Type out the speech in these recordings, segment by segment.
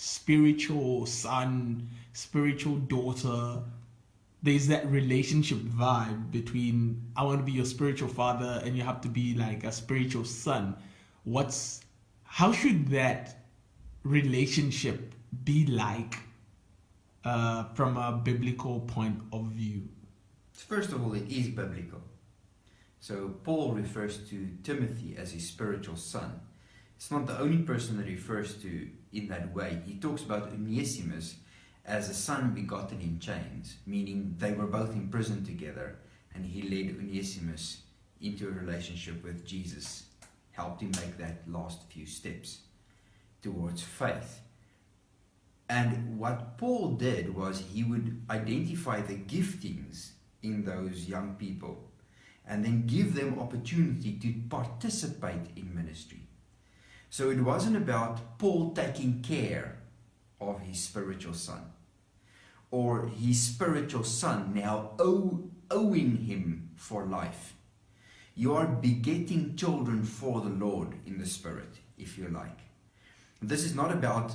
spiritual son, spiritual daughter. There's that relationship vibe between I want to be your spiritual father and you have to be like a spiritual son. How should that relationship be like from a biblical point of view? First of all, it is biblical. So Paul refers to Timothy as his spiritual son. It's not the only person that he refers to in that way. He talks about Onesimus as a son begotten in chains, meaning they were both in prison together, and he led Onesimus into a relationship with Jesus, helped him make that last few steps towards faith. And what Paul did was he would identify the giftings in those young people and then give them opportunity to participate in ministry. So it wasn't about Paul taking care of his spiritual son, or his spiritual son now owing him for life. You are begetting children for the Lord in the Spirit, if you like. This is not about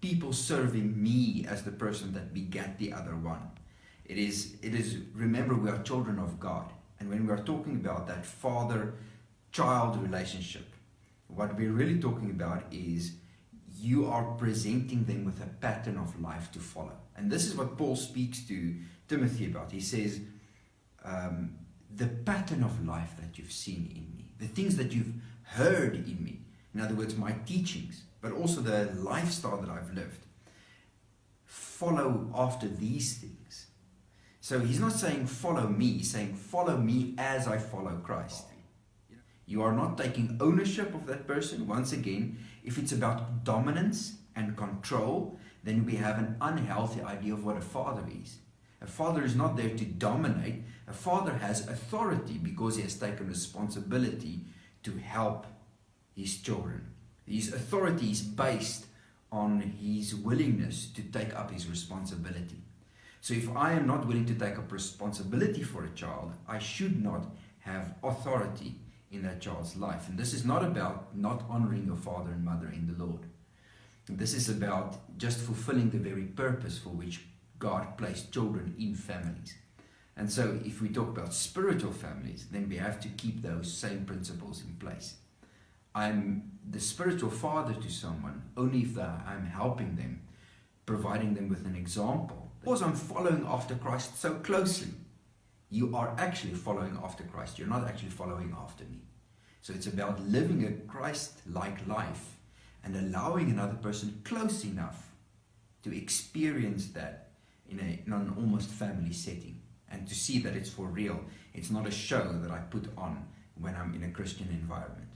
people serving me as the person that begat the other one. It is, remember, we are children of God. And when we are talking about that father-child relationship, what we're really talking about is you are presenting them with a pattern of life to follow. And this is what Paul speaks to Timothy about. He says, the pattern of life that you've seen in me, the things that you've heard in me, in other words, my teachings, but also the lifestyle that I've lived, follow after these things. So he's not saying follow me, he's saying follow me as I follow Christ. You are not taking ownership of that person. Once again, if it's about dominance and control, then we have an unhealthy idea of what a father is. A father is not there to dominate. A father has authority because he has taken responsibility to help his children. His authority is based on his willingness to take up his responsibility. So if I am not willing to take up responsibility for a child, I should not have authority in that child's life. And this is not about not honoring your father and mother in the Lord. This is about just fulfilling the very purpose for which God placed children in families. And so if we talk about spiritual families, then we have to keep those same principles in place. I'm the spiritual father to someone only if I'm helping them, providing them with an example. Because I'm following after Christ so closely. You are actually following after Christ. You're not actually following after me. So it's about living a Christ-like life and allowing another person close enough to experience that in an almost family setting and to see that it's for real. It's not a show that I put on when I'm in a Christian environment.